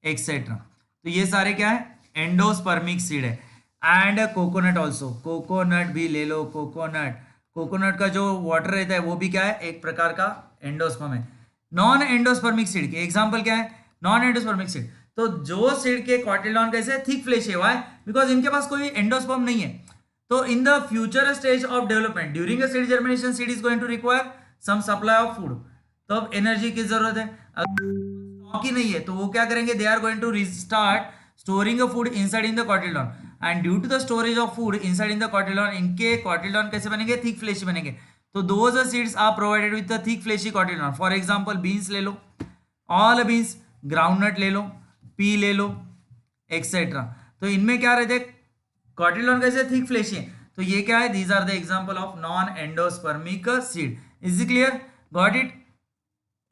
etcetera. तो ये सारे क्या है? एंडोस्पर्मिक सीड है. And coconut also. कोकोनट भी ले लो. कोकोनट का जो वाटर रहता है वो भी क्या है? एक प्रकार का एंडोस्पर्म है. नॉन एंडोस्पर्मिक सीड के एग्जाम्पल क्या है? Non endospermic seed. तो जो सीड के कॉटिलडॉन कैसे? थिक फ्लेश है. व्हाई? बिकॉज इनके पास कोई एंडोस्पर्म नहीं है. तो in the future stage of development, during a seed germination, seed is going to require some supply of food. तो अब एनर्जी की जरूरत है. अगर स्टॉक ही नहीं है तो वो क्या करेंगे? They are going to restart storing a food inside in the cotyledon. And due to the storage of food inside in the cotyledon, इनके कॉटिलडॉन कैसे बनेंगे? थिक फ्लेशी बनेंगे. तो those seeds are provided with the thick fleshy cotyledon. For example beans ले लो, all beans, groundnut ले लो, P ले लो, एक्सेट्रा. तो इनमें क्या रहते हैं? कॉटिलडॉन कैसे? थिक फ्लेशी है. तो ये क्या है? These are the example of non endospermic seed. Is it clear? Got it?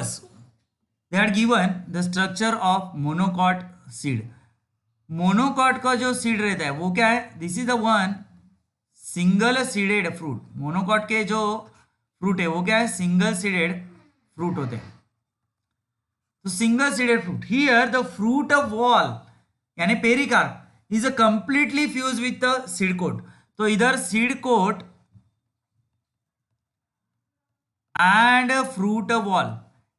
They had given the structure of monocot seed. Monocot का जो सीड रहता है वो क्या है? This is the one single seeded fruit. Monocot के जो fruit है वो क्या है? सिंगल सीडेड फ्रूट होते हैं. तो single seeded fruit. Here the fruit of wall यानी pericarp is a completely fused with the seed coat. तो इधर seed coat and fruit wall,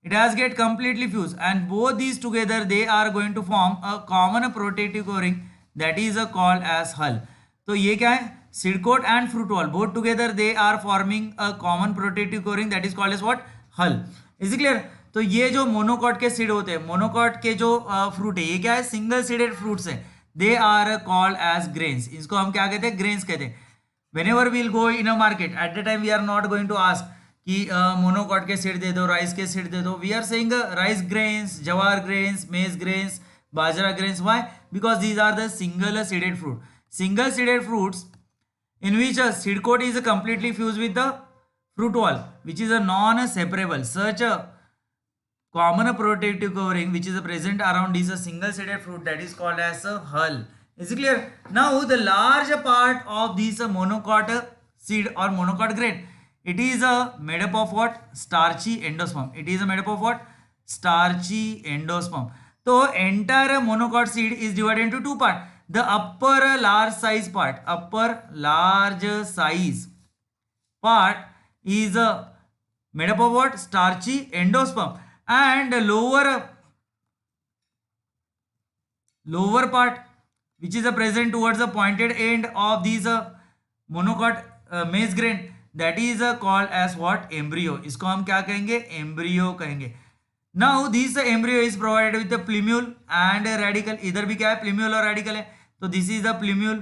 it has get completely fused, and both these together they are going to form a common protective covering that is called as hull. तो ये क्या है? seed coat and fruit wall both together they are forming a common protective covering that is called as what? hull. is it clear? तो ये जो monocot के seed होते हैं, मोनोकॉट के जो फ्रूट है, ये क्या है? सिंगल सीडेड फ्रूट्स है. They are called as grains. इसको हम क्या कहते हैं? ग्रेन्स कहते हैं. Whenever we'll go in a market at the time we are not going to ask कि मोनोकॉट के सीड दे दो, राइस के सीड दे दो. We are saying rice grains, jowar grains, maize grains, bajra grains. Why? Because these are the single seeded fruit. Single seeded fruits in which a seed coat is completely fused with the fruit wall, which is a non-separable. Such a common protective covering which is present around is a single seeded fruit that is called as a hull. Is it clear? Now the large part of this monocot seed or monocot grain, it is made up of what? Starchy endosperm. It is made up of what? Starchy endosperm. So entire monocot seed is divided into two parts. The upper large size part, upper large size part is made up of what? Starchy endosperm, and lower part which is present towards the pointed end of these monocot maize grain, that is called as what? Embryo. इसको हम क्या कहेंगे? embryo कहेंगे. Now this embryo is provided with the plumule and radicle. इधर भी क्या है? plumule और radicle है. So this is the plumule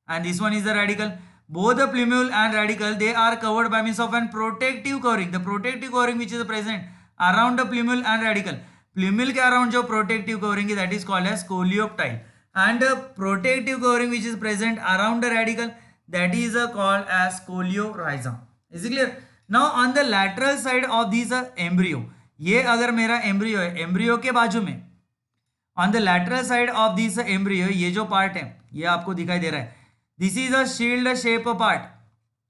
and this one is the radicle. Both the plumule and radicle they are covered by means of an protective covering. The protective covering which is present around the plumule and radicle, plumule के around जो protective covering है that is called as coleoptile, and protective covering which is present around the radicle that is called as coleorhiza. Is it clear? Now on the lateral side of these embryo, ये अगर मेरा embryo है, embryo के बाजू में on the lateral side of this embryo, ये जो part है ये आपको दिखाई दे रहा है, this is a shield shape part.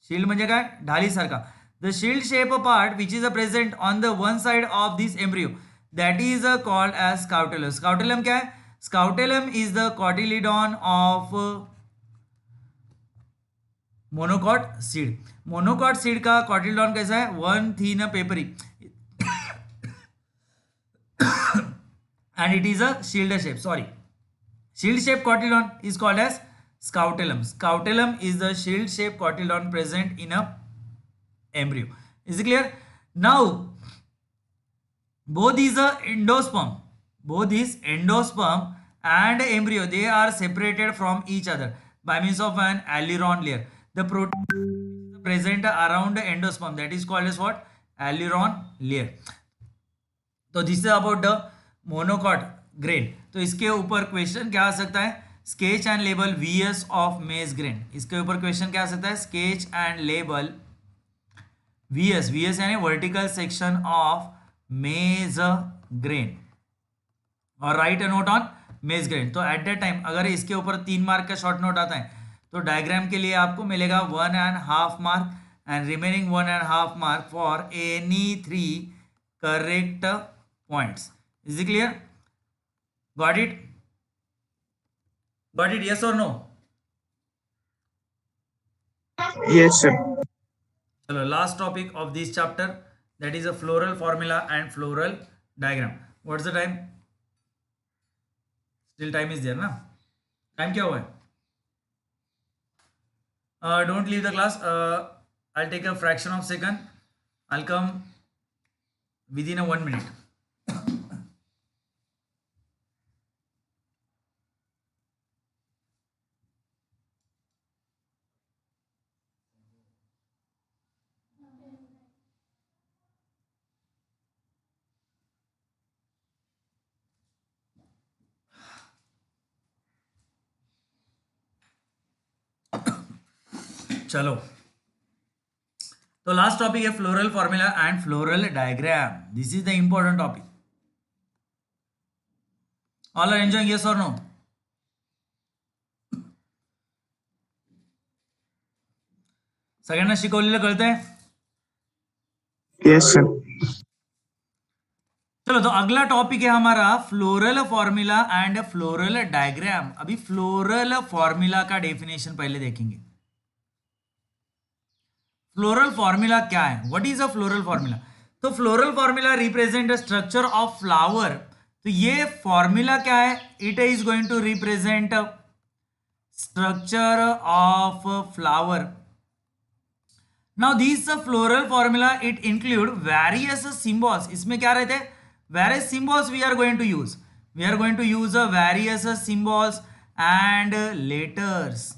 Shield म्हणजे काय, ढाली सारखा. The shield shape part which is present on the one side of this embryo that is called as scutellum. Scutellum क्या है? Scutellum is the cotyledon of monocot seed. Monocot seed का cotyledon कैसा है? One thin papery and it is a shield shape. Sorry, shield shape cotyledon is called as scutellum. Scutellum is the shield shape cotyledon present in a embryo. Is it clear? Now both is a endosperm. Both is endosperm and embryo, they are separated from each other by means of an aileron layer. The protein present around the endosperm that is called as what? Aileron layer. तो this is about the monocot grain. तो इसके ऊपर question क्या आ सकता है? Sketch and label VS of maize grain. इसके ऊपर क्वेश्चन क्या आ सकता है? Sketch and label VS, VS यानी vertical section of maize grain और write a note on maize grain. तो एट दैट टाइम अगर इसके ऊपर 3 मार्क का शॉर्ट नोट आता है तो डायग्राम के लिए आपको मिलेगा 1.5 mark and remaining 1.5 mark for any 3 correct points. Is it clear? Got it? Got it? Yes और नो? Yes, sir. चलो last topic of this chapter that is a floral formula and floral diagram. What's the time? Still time is there ना? Time क्या हुआ है? Don't leave the class. I'll take a fraction of second. I'll come within a 1 minute. चलो तो last topic है floral formula and floral diagram. This is the important topic. All are enjoying? Yes और no? सगळ्यांना शिकवलेलं कळतंय? Yes, sir. चलो तो अगला टॉपिक है हमारा floral formula and floral diagram. अभी फ्लोरल फॉर्मूला का डेफिनेशन पहले देखेंगे. फ्लोरल फॉर्मूला क्या है? What is a floral formula? तो floral formula represent structure of flower. तो ये फॉर्मूला क्या है? It is going to represent structure of flower. Now this floral formula it include various symbols. इसमें क्या रहते हैं? Various symbols we are going to use. We are going to use various symbols and letters.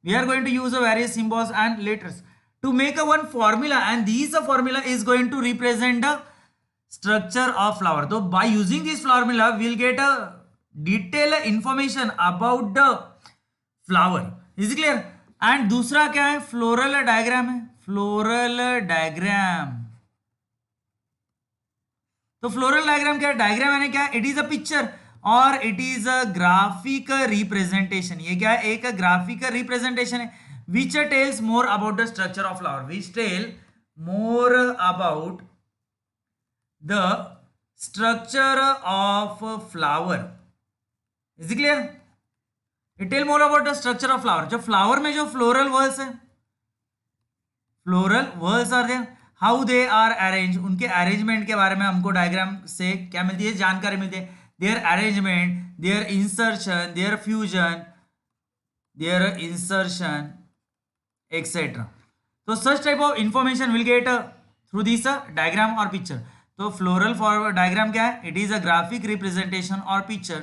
We are going to use various symbols and letters to make a one formula, and this formula is going to represent the structure of flower. So by using this formula we will get a detailed information about the flower. Is it clear? And दूसरा क्या है? Floral diagram है. Floral diagram. तो floral diagram क्या है? Diagram यानी क्या है? इट इज अ पिक्चर और it is a graphic representation. ये क्या है? एक ग्राफिक रिप्रेजेंटेशन है which tells more about the structure of flower, which tell more about the structure of flower. Is it clear? It tell more about the structure of flower. जो flower में जो floral whorls है, floral whorls are there, how they are arranged, उनके arrangement के बारे में हमको diagram से क्या मिलती है? जानकारी मिलती है. Their arrangement, their insertion, their fusion, their insertion, etc. So such type of information will get through this diagram or picture. तो floral for diagram क्या है? It is a graphic representation or picture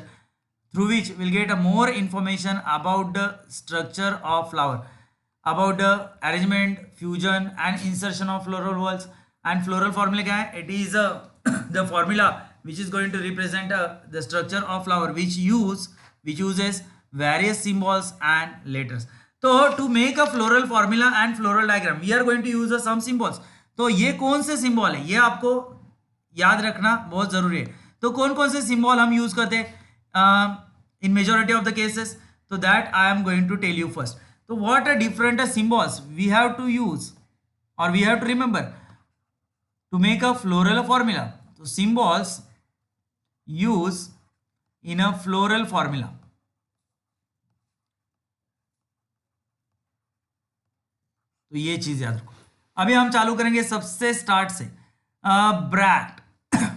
through which we'll get more information about the structure of flower, about the arrangement, fusion and insertion of floral whorls. And floral formula क्या है? It is the formula which is going to represent the structure of flower which uses various symbols and letters. तो to make a floral formula and floral diagram we are going to use some symbols. तो ये कौन से symbol है ये आपको याद रखना बहुत जरूरी है. तो कौन कौन से सिंबल हम यूज करते हैं in majority of the cases, तो that I am going to tell you first. तो what are different symbols we have to use और we have to remember to make a floral formula. So symbols use in a floral formula. तो ये चीज याद रखो. अभी हम चालू करेंगे सबसे स्टार्ट से. ब्रैक्ट.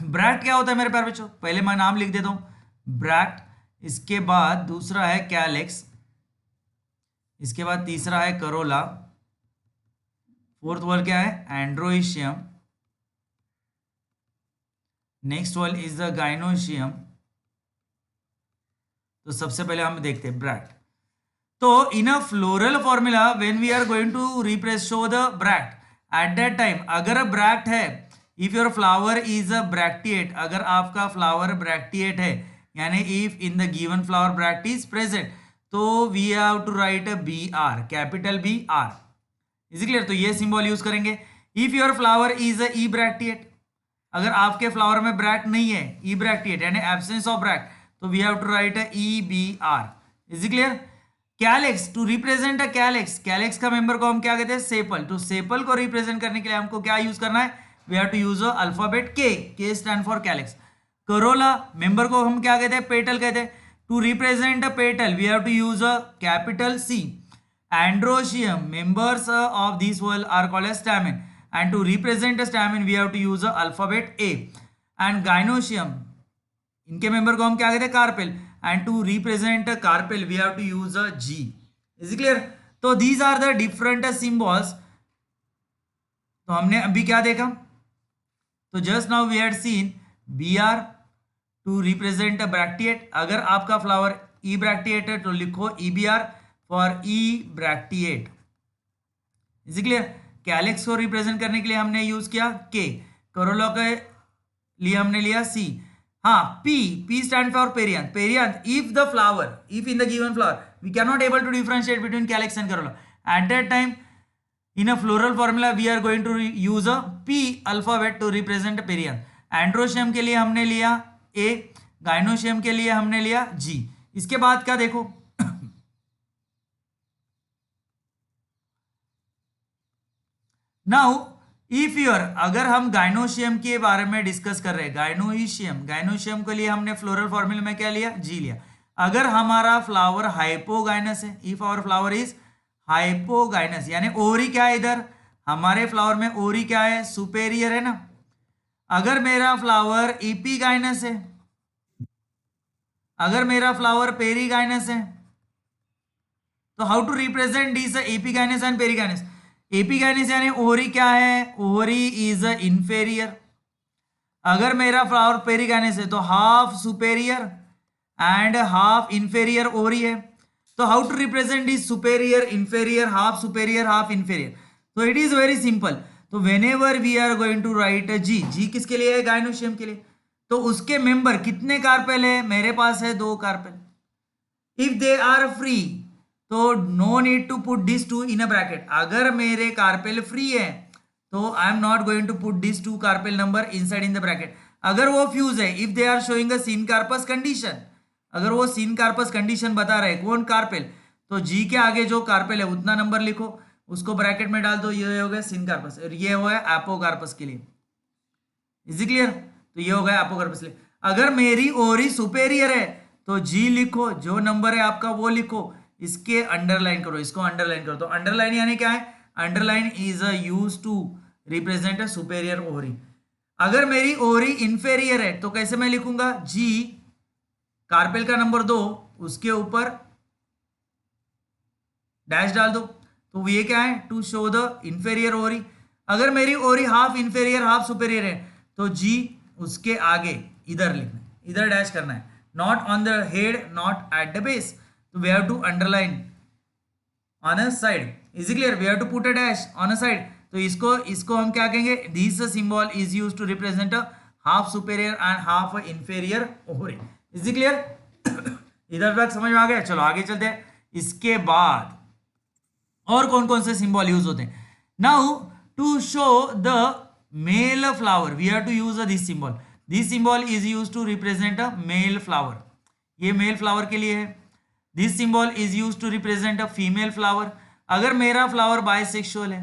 ब्रैक्ट क्या होता है मेरे प्यारे बच्चों, पहले मैं नाम लिख देता हूं ब्रैक्ट, इसके बाद दूसरा है कैलेक्स, इसके बाद तीसरा है करोला, फोर्थ वर्ड क्या है androecium, next one is the gynoecium. तो सबसे पहले हम देखते हैं ब्रैक्ट. तो in a floral formula when we are going to represent show the bract at that time, अगर ब्रैक्ट है if your flower is a bracteate, अगर आपका फ्लावर ब्रैक्टिएट है यानी if in the given flower bract is present, तो we have to write a B R, capital B R. Is clear. तो ये symbol use करेंगे. If your flower is a ebracteate, अगर आपके flower में bract नहीं है ebracteate यानी एब्सेंस ऑफ ब्रैक्ट, तो we have to write a E B R. Is clear. Calyx, to represent a calyx, calyx का member को हम क्या कहते हैं सेपल. तो सेपल को रिप्रेजेंट करने के लिए हमको क्या यूज करना है, we have to use a alphabet के stand for calyx. Corolla member को हम क्या कहते हैं पेटल कहते हैं. To represent a petal we have to use a capital C. Androecium members of this whorl are called as stamen, and to represent a stamen we have to use a alphabet A. and gynoecium इनके member को हम क्या कहते हैं carpel, and to represent a carpel we have to use a G. is it clear. तो these are the different symbols. तो हमने अभी क्या देखा, तो just now we had seen BR to represent a bracteate. अगर आपका फ्लावर ई bracteate है तो लिखो EBR for E bracteate. Is clear. Calyx को रिप्रेजेंट करने के लिए हमने यूज किया के, करोला के लिए हमने लिया सी. हाँ P stand for perianth. Perianth if the flower, if in the given flower we can not able to differentiate between calyx and corolla, at that time in a floral formula we are going to use a P alphabet to represent perianth. Androecium के लिए हमने लिया ए, gynoecium के लिए हमने लिया जी. इसके बाद क्या देखो, नाउ इफ यूर, अगर हम गाइनोशियम के बारे में डिस्कस कर रहे हैं, गाइनोशियम के लिए हमने फ्लोरल फॉर्मूला में क्या लिया जी लिया. अगर हमारा फ्लावर हाइपोगाइनस है, if our flower is hypogynous यानी ओरी क्या है, इधर हमारे फ्लावर में ओरी क्या है सुपेरियर है ना. अगर मेरा फ्लावर एपीगाइनस है, अगर मेरा फ्लावर पेरीगाइनस है, तो how to represent this epigynous and perigynous. Epigynous यानी ओरी क्या है, ओरी इज इंफेरियर. अगर मेरा फ्लावर पेरीगाइनस है तो half superior and half inferior ovary है. तो how to represent this superior inferior half superior half inferior. तो इट इज वेरी सिंपल. तो whenever we are going to write G, G किसके लिए है गाइनोशियम के लिए, तो उसके मेंबर कितने कार्पेल है, मेरे पास है 2 carpel. If they are free तो no need to put this 2 in a bracket. अगर मेरे कार्पेल फ्री है तो I am not going to put this 2 carpel number inside in the bracket. अगर वो फ्यूज है, if they are showing a syncarpous condition, अगर वो syncarpous condition बता रहे कौन कार्पेल, तो जी के आगे जो कार्पेल है उतना नंबर लिखो, उसको ब्रैकेट में डाल दो, ये हो गया सिनकार्पस और ये हो गया एपोकार्पस के लिए. Is clear. तो ये हो गया एपोकार्पस के लिए. अगर मेरी ओरी सुपेरियर है तो जी लिखो, जो नंबर है आपका वो लिखो, इसके अंडरलाइन करो, इसको अंडरलाइन करो. तो अंडरलाइन यानी क्या है, underline is a use to represent a superior ovary. अगर मेरी ओरी इंफेरियर है तो कैसे मैं लिखूंगा, जी कार्पेल का नंबर 2 उसके ऊपर डैश डाल दो. तो ये क्या है, टू शो द इंफेरियर ओरी. अगर मेरी ओरी हाफ इंफेरियर हाफ सुपेरियर है तो जी उसके आगे इधर लिखना है, इधर डैश करना है, not on the head not at the base. So we have to underline on a side. Is it clear? We have to put a dash on a side. तो इसको हम क्या कहेंगे, this symbol is used to represent a half superior and half inferior ovary. Is it clear? इधर तक समझ में आ गया? चलो आगे चलते हैं। इसके बाद और कौन कौन से सिंबल यूज होते हैं? Now to show the male flower we have to use this symbol. This symbol is use to represent a male flower. ये मेल फ्लावर के लिए है। This symbol is use to represent a female flower. अगर मेरा flower bisexual है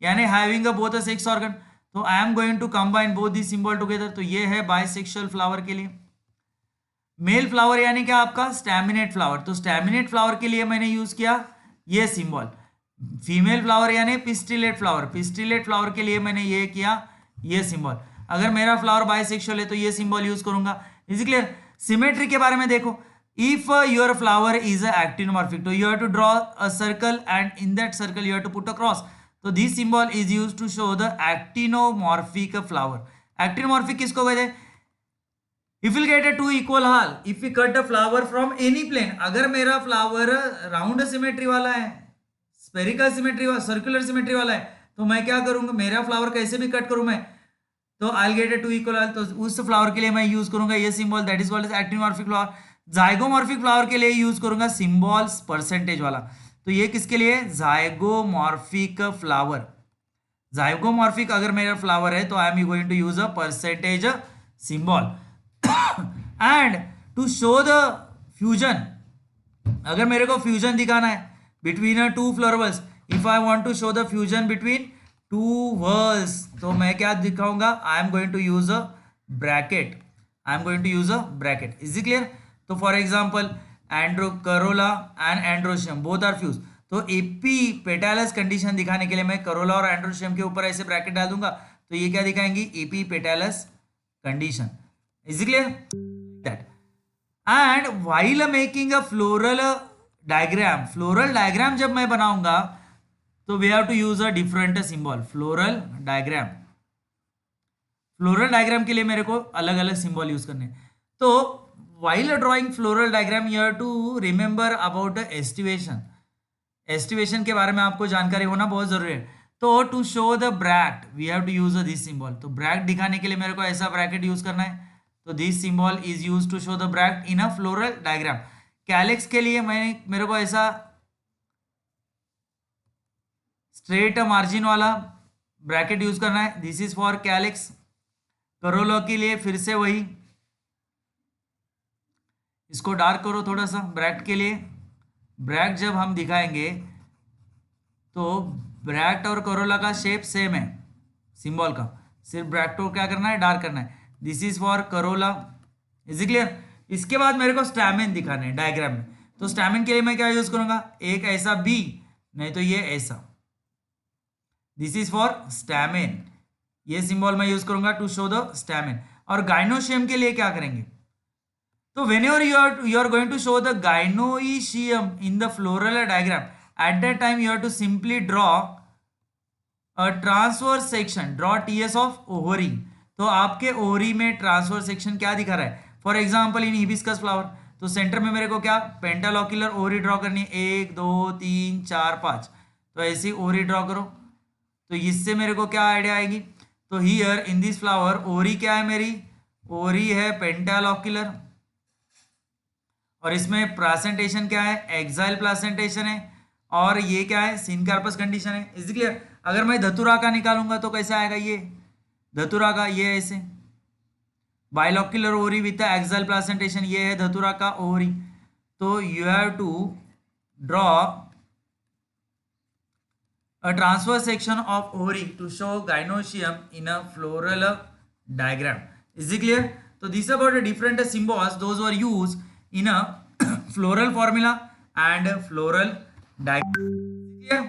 यानी having a both a sex organ, तो I am going to combine both this symbol together. तो ये है बाइसेक्सुअल फ्लावर के लिए। मेल फ्लावर यानी क्या आपका स्टैमिनेट फ्लावर, तो स्टैमिनेट फ्लावर के लिए मैंने यूज किया ये सिंबल। फीमेल फ्लावर यानी पिस्टिलेट फ्लावर, पिस्टिलेट फ्लावर के लिए मैंने ये किया ये सिंबल। अगर मेरा फ्लावर बाइसेक्सुअल है तो ये सिंबल यूज करूंगा। Is clear? सिमेट्री के बारे में देखो, if your flower is actinomorphic तो you have to draw a circle and in that circle you have to put a cross. तो this symbol is use to show the actinomorphic flower. Actinomorphic किसको कहते हैं? If we'll get a two equal hall, if we cut the flower from any plane, अगर मेरा flower round symmetry वाला है, spherical symmetry वाला, circular symmetry वाला है, तो मैं क्या करूंगा, मेरा फ्लावर कैसे भी कट करूं मैं, तो I get a two equal half. तो उस फ्लावर के लिए मैं यूज करूंगा ये symbol, that is called as actinomorphic flower. Zygomorphic flower के लिए यूज करूंगा सिंबल्स परसेंटेज वाला। तो ये किसके लिए? Zygomorphic flower. जाइगोमॉर्फिक अगर मेरा फ्लावर है तो I am going to use a percentage symbol. And to show the fusion, अगर मेरे को फ्यूजन दिखाना है between two florals, if I want to show the fusion between two whorls, तो मैं क्या दिखाऊंगा? I am going to use a bracket. I am going to use a bracket. Is it clear? तो for example corolla and androecium both are fuse, तो epipetalous condition दिखाने के लिए मैं करोला और एंड्रोशियम के ऊपर ऐसे ब्रैकेट डाल दूंगा, तो ये क्या दिखाएंगी? Epipetalous condition. Is it clear? That. And while making a floral diagram जब मैं बनाऊंगा तो we have to use a different symbol, floral diagram के लिए मेरे को अलग अलग सिंबल यूज करने। तो while drawing floral diagram you have to remember about the estivation के बारे में आपको जानकारी होना बहुत जरूरी है। तो to show the bracket we have to use this symbol, तो ब्रैकेट दिखाने के लिए मेरे को ऐसा ब्रैकेट यूज करना है। तो this symbol is use to show the bracket in a floral diagram. Calyx के लिए मेरे को ऐसा स्ट्रेट मार्जिन वाला ब्रैकेट यूज करना है, this is for calyx. Corolla के लिए फिर से वही, इसको डार्क करो थोड़ा सा। ब्रैकेट के लिए ब्रैकेट जब हम दिखाएंगे तो ब्रैकेट और करोला का शेप सेम है सिंबल का, सिर्फ ब्रैकेट को क्या करना है? डार्क करना है। This is for Corolla. Is it clear? इसके बाद मेरे को स्टैमिन दिखाने हैं डायग्राम में, तो स्टैमिन के लिए मैं क्या यूज करूंगा? एक ऐसा बी, नहीं तो ये ऐसा, दिस इज फॉर स्टैमिन। ये सिंबल मैं यूज करूंगा टू शो द स्टैमिन। और गाइनोशियम के लिए क्या करेंगे? तो whenever you are going to show the gynoecium in the floral diagram, at that time you have to simply draw a transverse section, draw TS of ovary। तो आपके ovary में transverse section क्या दिखा रहा है? For example in hibiscus flower, तो centre में मेरे को क्या पेंटालोक्युलर ओवरी ड्रॉ करनी है, 1 2 3 4 5, तो ऐसी ओवरी ड्रॉ करो। तो इससे मेरे को क्या आइडिया आएगी? तो here in this flower ovary क्या है? मेरी ओवरी है पेंटालोक्युलर, और इसमें प्लासेंटेशन क्या है? एक्साइल प्लासेंटेशन है, और ये क्या है? सिनकार्पस कंडीशन है। Is clear? अगर मैं धतुरा का निकालूंगा तो कैसे आएगा? ये धतुरा का ये ऐसे bilocular ovary with axile placentation, ये है धतुरा का ओवरी। तो you have to draw a transverse section of ovary to show gynoecium in a floral diagram. Is it clear? तो this about the different symbols those were used in a floral formula and floral diagram.